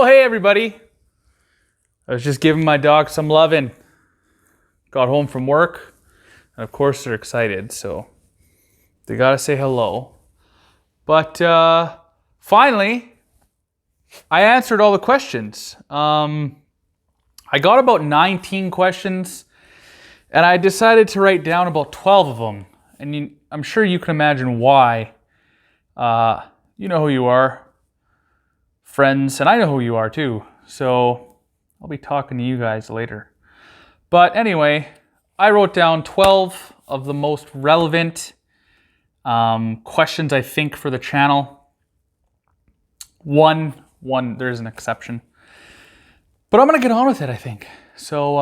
Oh, hey everybody. I was just giving my dog some loving. Got home from work, and of course they're excited, so they gotta say hello. But finally, I answered all the questions. I got about 19 questions, and I decided to write down about 12 of them. And I'm sure you can imagine why. You know who you are, friends, and I know who you are too. So I'll be talking to you guys later. But anyway, I wrote down 12 of the most relevant questions I think for the channel. One, there's an exception. But I'm going to get on with it, I think. So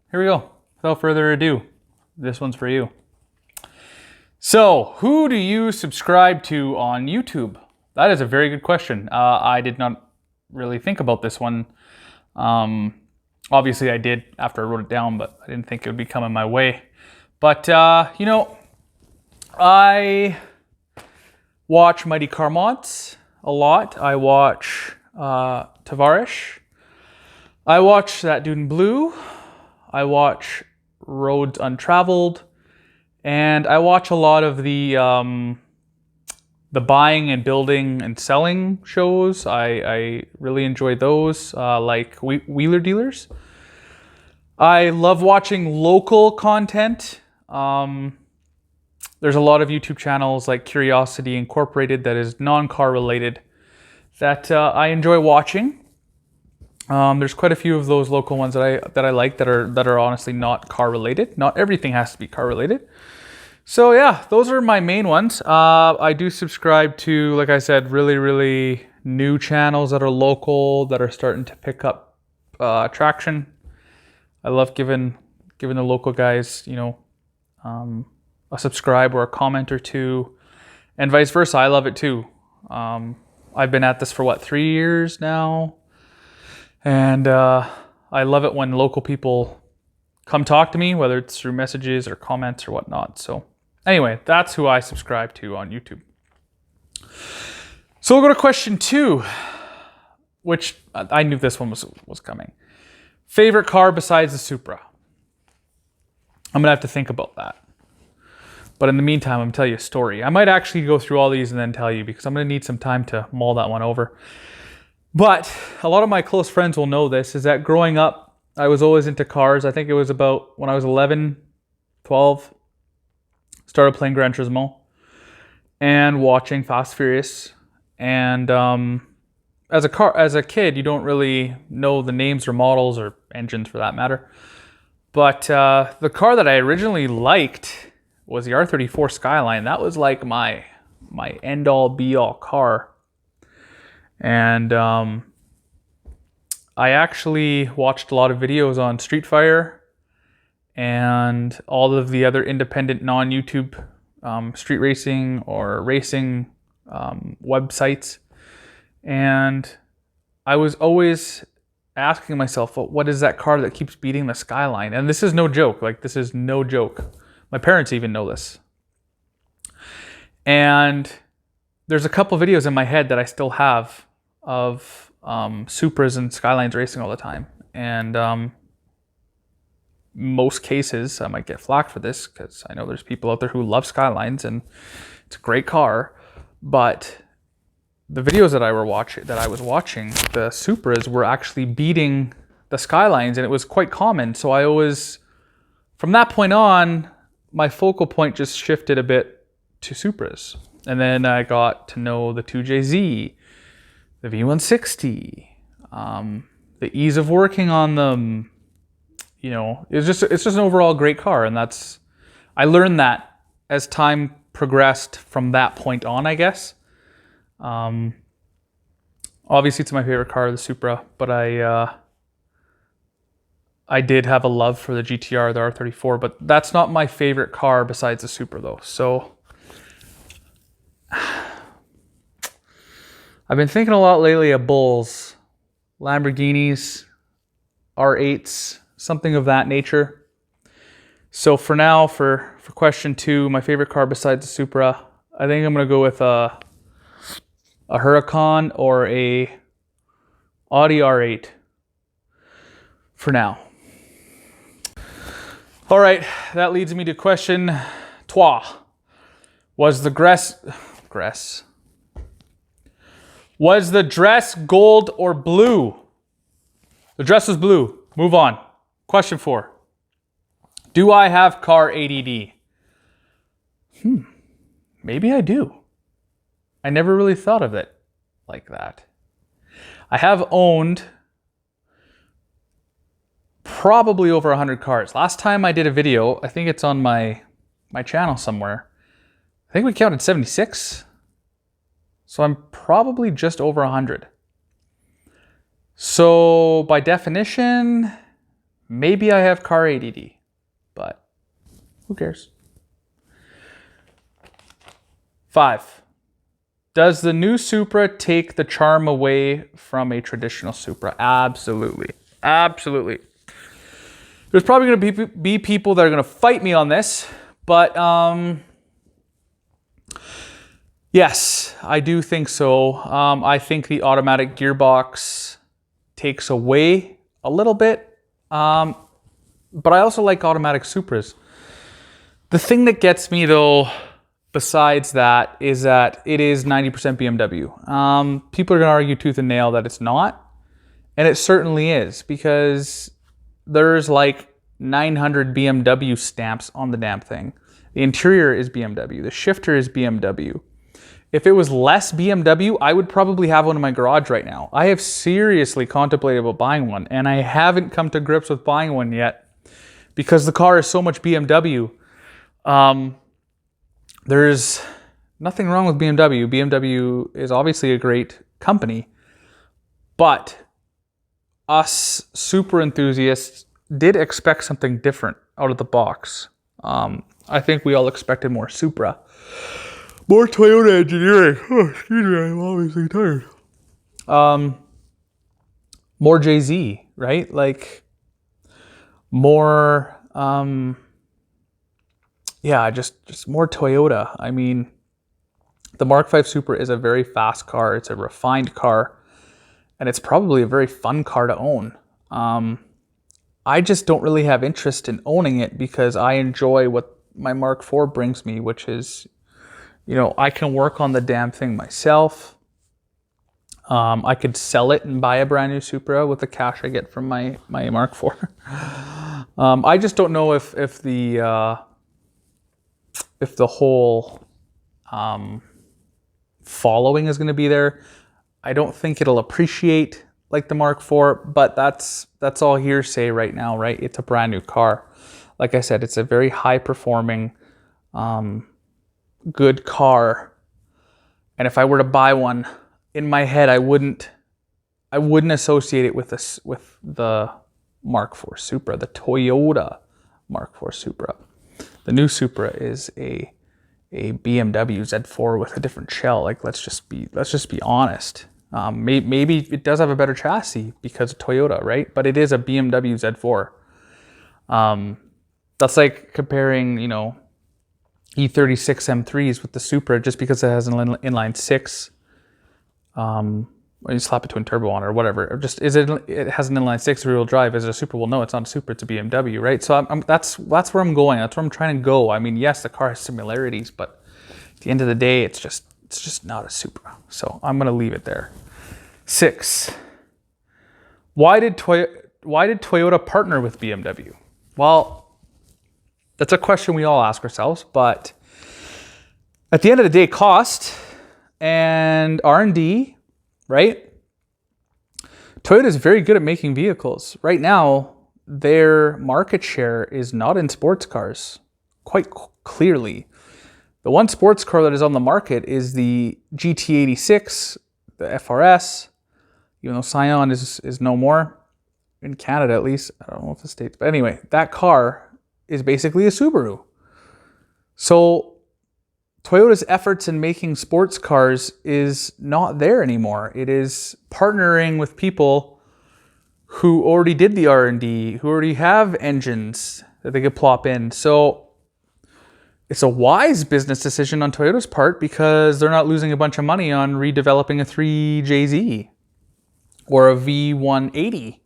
here we go. Without further ado, this one's for you. So, who do you subscribe to on YouTube? That is a very good question. I did not really think about this one. Obviously, I did after I wrote it down, but I didn't think it would be coming my way. But, you know, I watch Mighty Car Mods a lot. I watch Tavares. I watch That Dude in Blue. I watch Roads Untraveled. And I watch a lot of the buying and building and selling shows. I really enjoy those, like Wheeler Dealers. I love watching local content. There's a lot of YouTube channels like Curiosity Incorporated that is non-car related that I enjoy watching. There's quite a few of those local ones that I like that are honestly not car related. Not everything has to be car related. So yeah, those are my main ones. I do subscribe to, like I said, really new channels that are local, that are starting to pick up traction. I love giving the local guys, you know, a subscribe or a comment or two, and vice versa. I love it too. I've been at this for 3 years now, and I love it when local people come talk to me, whether it's through messages or comments or whatnot. So anyway, that's who I subscribe to on YouTube. So we'll go to question 2, which I knew this one was coming. Favorite car besides the Supra? I'm gonna have to think about that. But in the meantime, I'm gonna tell you a story. I might actually go through all these and then tell you, because I'm gonna need some time to mull that one over. But a lot of my close friends will know this, is that growing up, I was always into cars. I think it was about when I was 11, 12, started playing Gran Turismo and watching Fast Furious. And as a kid, you don't really know the names or models or engines for that matter. But the car that I originally liked was the R34 Skyline. That was like my end-all be-all car. And I actually watched a lot of videos on Street Fighter and all of the other independent non-YouTube street racing or racing websites. And I was always asking myself, well, what is that car that keeps beating the Skyline? And this is no joke. Like, this is no joke. My parents even know this. And there's a couple videos in my head that I still have of Supras and Skylines racing all the time. And most cases, I might get flack for this, because I know there's people out there who love Skylines and it's a great car. But the videos that I was watching, the Supras were actually beating the Skylines, and it was quite common. So I always, from that point on, my focal point just shifted a bit to Supras. And then I got to know the 2JZ, the V160, the ease of working on them. You know, it's just an overall great car. And I learned that as time progressed from that point on, I guess. Obviously it's my favorite car, the Supra, but I did have a love for the GTR, the R34, but that's not my favorite car besides the Supra though. So I've been thinking a lot lately of Bulls, Lamborghinis, R8s, something of that nature. So for now, for question 2, my favorite car besides the Supra, I think I'm gonna go with a Huracan or a Audi R8 for now. All right, that leads me to question 3. Was the dress gold or blue? The dress was blue. Move on. Question 4. Do I have car ADD? Maybe I do. I never really thought of it like that. I have owned probably over 100 cars. Last time I did a video, I think it's on my channel somewhere. I think we counted 76. So I'm probably just over 100. So by definition, maybe I have car ADD, but who cares? 5. Does the new Supra take the charm away from a traditional Supra? Absolutely. Absolutely. There's probably going to be people that are going to fight me on this, but yes, I do think so. I think the automatic gearbox takes away a little bit, but I also like automatic Supras. The thing that gets me though, besides that, is that it is 90% BMW. People are going to argue tooth and nail that it's not, and it certainly is, because there's like 900 BMW stamps on the damn thing. The interior is BMW. The shifter is BMW. If it was less BMW, I would probably have one in my garage right now. I have seriously contemplated about buying one, and I haven't come to grips with buying one yet because the car is so much BMW. There's nothing wrong with BMW. BMW is obviously a great company, but us super enthusiasts did expect something different out of the box. I think we all expected more Supra. More Toyota engineering. Oh, excuse me, I'm obviously tired. More JZ, right? Like more, just more Toyota. I mean, the Mark V Supra is a very fast car. It's a refined car, and it's probably a very fun car to own. I just don't really have interest in owning it because I enjoy what my Mark IV brings me, which is, I can work on the damn thing myself. I could sell it and buy a brand new Supra with the cash I get from my Mark IV. I just don't know if the whole following is going to be there. I don't think it'll appreciate like the Mark IV, but that's all hearsay right now, right? It's a brand new car. Like I said, it's a very high performing, good car. And if I were to buy one, in my head, I wouldn't associate it with the Mark IV Supra, the Toyota Mark IV Supra. The new Supra is a BMW Z4 with a different shell. Like, let's just be honest. Maybe it does have a better chassis because of Toyota, right? But it is a BMW Z4. That's like comparing, E36 M3s with the Supra just because it has an inline 6. Or you slap a twin turbo on it or whatever. Or just it has an inline 6 rear-wheel drive. Is it a Supra? Well, no, it's not a Supra. It's a BMW, right? So that's where I'm going. That's where I'm trying to go. I mean, yes, the car has similarities, but at the end of the day, it's just not a Supra. So I'm gonna leave it there. 6. Why did Toyota partner with BMW? Well, that's a question we all ask ourselves, but at the end of the day, cost and R&D, right? Toyota is very good at making vehicles. Right now, their market share is not in sports cars, quite clearly. The one sports car that is on the market is the GT86, the FRS, even though Scion is no more, in Canada at least. I don't know if the States, but anyway, that car is basically a Subaru. So Toyota's efforts in making sports cars is not there anymore. It is partnering with people who already did the R&D, who already have engines that they could plop in. So it's a wise business decision on Toyota's part because they're not losing a bunch of money on redeveloping a 3JZ. or a V180.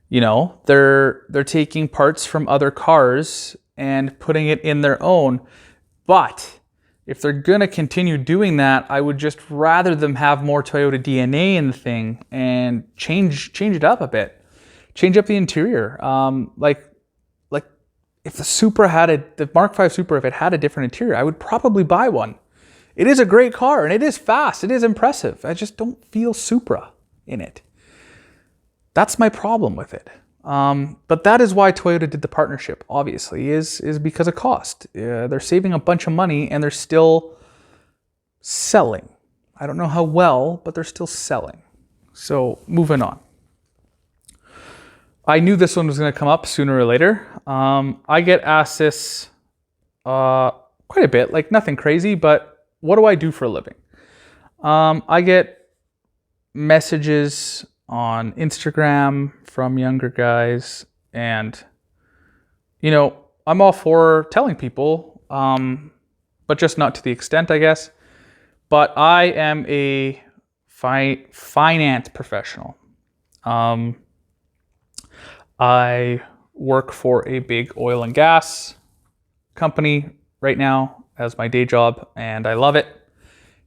You know, they're taking parts from other cars and putting it in their own. But if they're going to continue doing that, I would just rather them have more Toyota DNA in the thing and change it up a bit. Change up the interior. Like if the Supra the Mark V Supra, if it had a different interior, I would probably buy one. It is a great car and it is fast. It is impressive. I just don't feel Supra in it. That's my problem with it. But that is why Toyota did the partnership, obviously, is because of cost. They're saving a bunch of money and they're still selling. I don't know how well, but they're still selling. So moving on. I knew this one was going to come up sooner or later. I get asked this quite a bit, like nothing crazy, but what do I do for a living? I get messages on Instagram from younger guys, and you know, I'm all for telling people, but just not to the extent, I guess. But I am a finance professional. I work for a big oil and gas company right now as my day job, and I love it.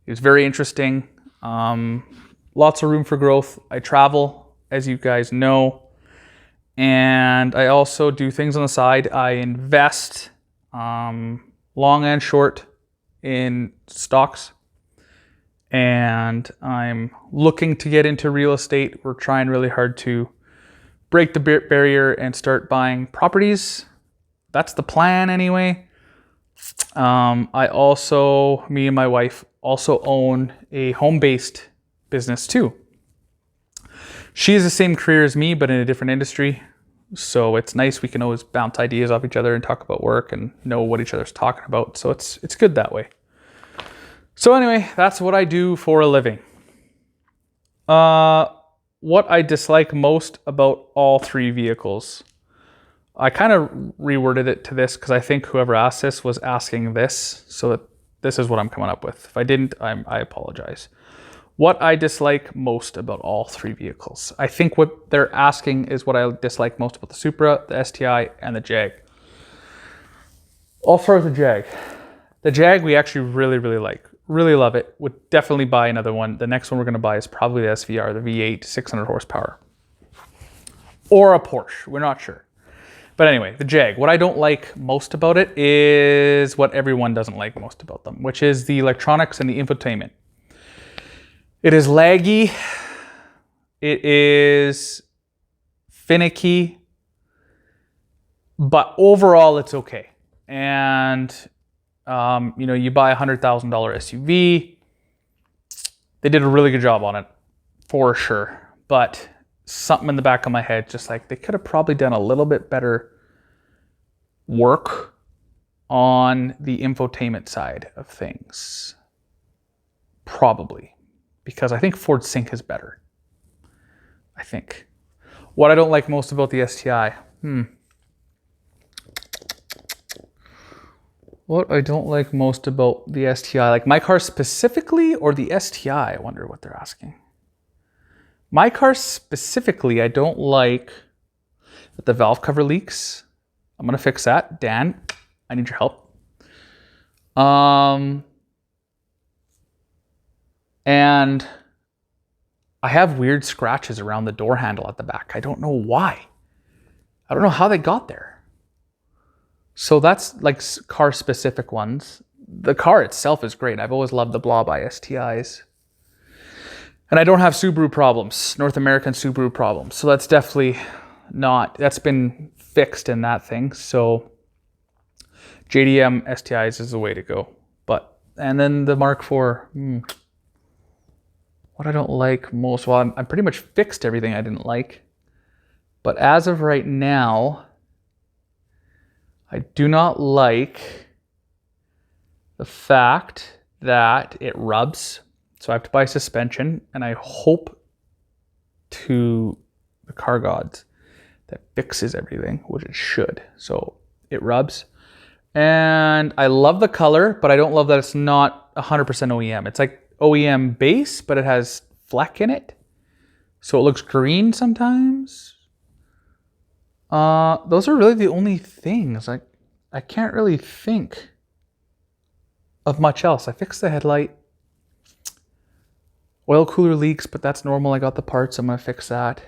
It's very interesting. Lots of room for growth. I travel, as you guys know, and I also do things on the side. I invest long and short in stocks, and I'm looking to get into real estate. We're trying really hard to break the barrier and start buying properties. That's the plan anyway. Me and my wife also own a home-based business too. She has the same career as me, but in a different industry. So it's nice. We can always bounce ideas off each other and talk about work and know what each other's talking about. So it's good that way. So anyway, that's what I do for a living. What I dislike most about all three vehicles. I kind of reworded it to this because I think whoever asked this was asking this. So that this is what I'm coming up with. If I didn't, I apologize. What I dislike most about all three vehicles. I think what they're asking is what I dislike most about the Supra, the STI, and the Jag. I'll start with the Jag. The Jag we actually really, really like. Really love it. Would definitely buy another one. The next one we're going to buy is probably the SVR, the V8, 600 horsepower. Or a Porsche. We're not sure. But anyway, the Jag. What I don't like most about it is what everyone doesn't like most about them, which is the electronics and the infotainment. It is laggy. It is finicky. But overall, it's okay. And, you buy a $100,000 SUV. They did a really good job on it, for sure. But something in the back of my head, just like they could have probably done a little bit better work on the infotainment side of things. Probably. Because I think Ford Sync is better. I think. What I don't like most about the STI. What I don't like most about the STI. Like my car specifically or the STI? I wonder what they're asking. My car specifically, I don't like that the valve cover leaks. I'm going to fix that. Dan, I need your help. And I have weird scratches around the door handle at the back. I don't know why. I don't know how they got there. So that's like car specific ones. The car itself is great. I've always loved the Blob by STIs. And I don't have Subaru problems, North American Subaru problems. So that's definitely that's been fixed in that thing. So JDM STIs is the way to go. And then the Mark IV, what I don't like most, well, I'm pretty much fixed everything I didn't like. But as of right now, I do not like the fact that it rubs. So I have to buy suspension, and I hope to the car gods that fixes everything, which it should. So it rubs. And I love the color, but I don't love that it's not 100% OEM. It's like OEM base, but it has fleck in it. So it looks green sometimes. Those are really the only things. Like, I can't really think of much else. I fixed the headlight. Oil cooler leaks, but that's normal. I got the parts. I'm gonna fix that.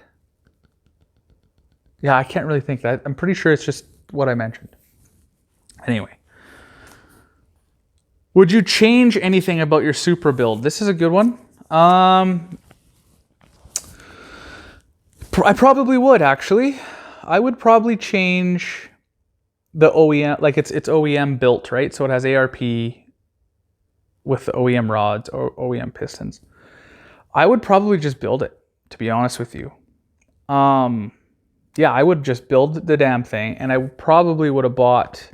Yeah, I can't really think that. I'm pretty sure it's just what I mentioned. Anyway. Would you change anything about your Supra build? This is a good one. I probably would, actually. I would probably change the OEM, like it's OEM built, right? So it has ARP with the OEM rods or OEM pistons. I would probably just build it, to be honest with you. Yeah, I would just build the damn thing, and I probably would have bought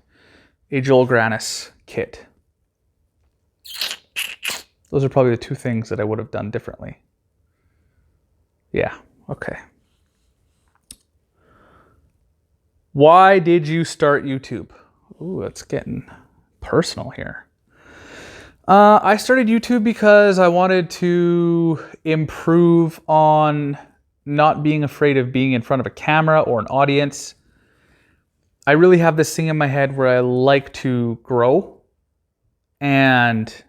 a Joel Grannis kit. Those are probably the two things that I would have done differently. Yeah, okay. Why did you start YouTube? Ooh, it's getting personal here. I started YouTube because I wanted to improve on not being afraid of being in front of a camera or an audience. I really have this thing in my head where I like to grow, and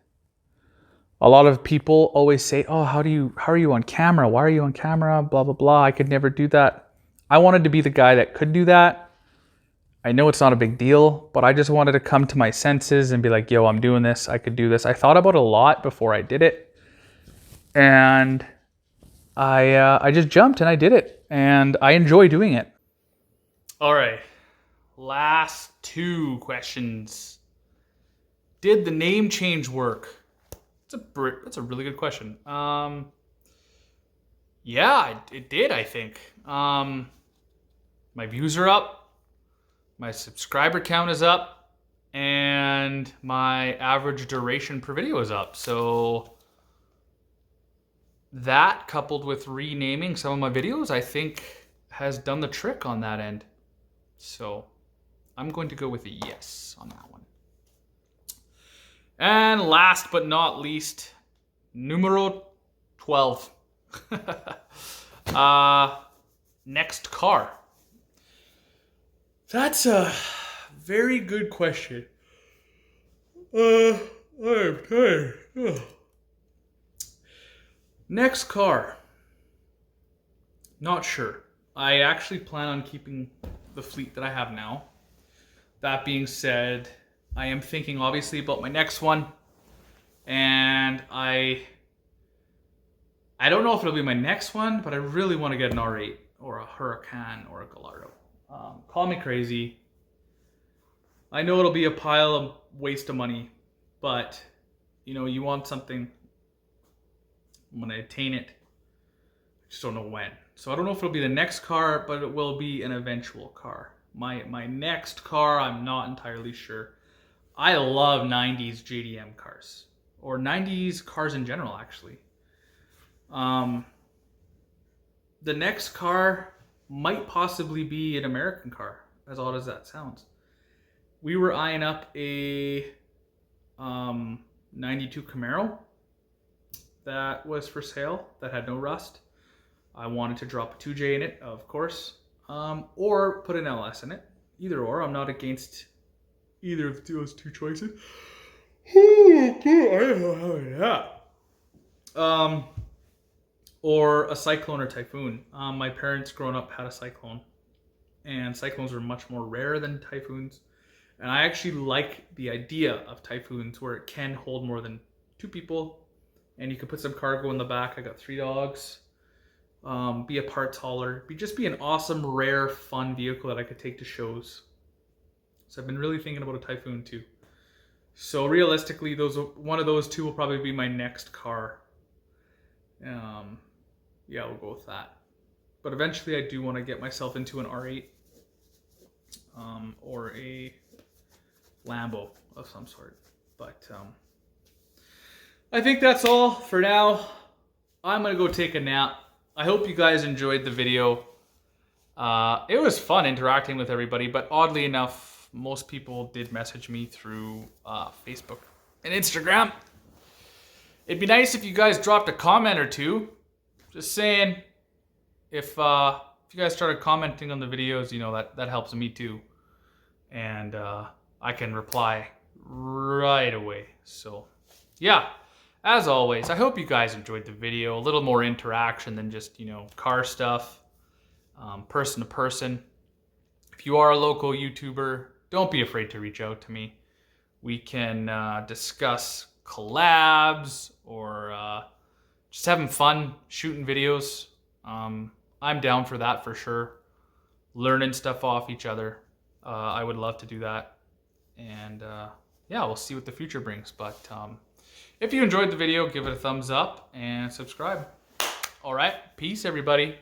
a lot of people always say, "Oh, how are you on camera? Why are you on camera? Blah blah blah." I could never do that. I wanted to be the guy that could do that. I know it's not a big deal, but I just wanted to come to my senses and be like, "Yo, I'm doing this. I could do this." I thought about it a lot before I did it, and I just jumped and I did it, and I enjoy doing it. All right, last two questions. Did the name change work? That's a really good question. Yeah, it did, I think. My views are up, my subscriber count is up, and my average duration per video is up. So that, coupled with renaming some of my videos, I think has done the trick on that end. So I'm going to go with a yes on that one. And last but not least, numero 12. Next car. That's a very good question. I'm tired. Ugh. Next car. Not sure. I actually plan on keeping the fleet that I have now. That being said, I am thinking obviously about my next one, and I don't know if it'll be my next one, but I really want to get an R8 or a Huracan or a Gallardo. Call me crazy. I know it'll be a pile of waste of money, but you know, you want something. When I attain it, I just don't know when. So I don't know if it'll be the next car, but it will be an eventual car. My next car, I'm not entirely sure. I love 90s JDM cars, or 90s cars in general, actually. The next car might possibly be an American car, as odd as that sounds. We were eyeing up a 92 Camaro that was for sale, that had no rust. I wanted to drop a 2J in it, of course, or put an LS in it. Either or, I'm not against either of those two choices. Or a Cyclone or Typhoon. My parents growing up had a Cyclone, and Cyclones are much more rare than Typhoons. And I actually like the idea of Typhoons where it can hold more than 2 people, and you can put some cargo in the back. I got 3 dogs. Be a parts hauler. Be an awesome, rare, fun vehicle that I could take to shows. So I've been really thinking about a Typhoon too. So realistically, one of those two will probably be my next car. Yeah, we'll go with that. But eventually I do want to get myself into an R8 or a Lambo of some sort. But I think that's all for now. I'm going to go take a nap. I hope you guys enjoyed the video. It was fun interacting with everybody, but oddly enough, most people did message me through Facebook and Instagram. It'd be nice if you guys dropped a comment or two. Just saying, if you guys started commenting on the videos, you know, that helps me too, and I can reply right away. So yeah, as always, I hope you guys enjoyed the video. A little more interaction than just, you know, car stuff, person to person. If you are a local YouTuber, don't be afraid to reach out to me. We can discuss collabs or just having fun shooting videos. I'm down for that for sure. Learning stuff off each other. I would love to do that. And yeah, we'll see what the future brings. But if you enjoyed the video, give it a thumbs up and subscribe. All right, peace everybody.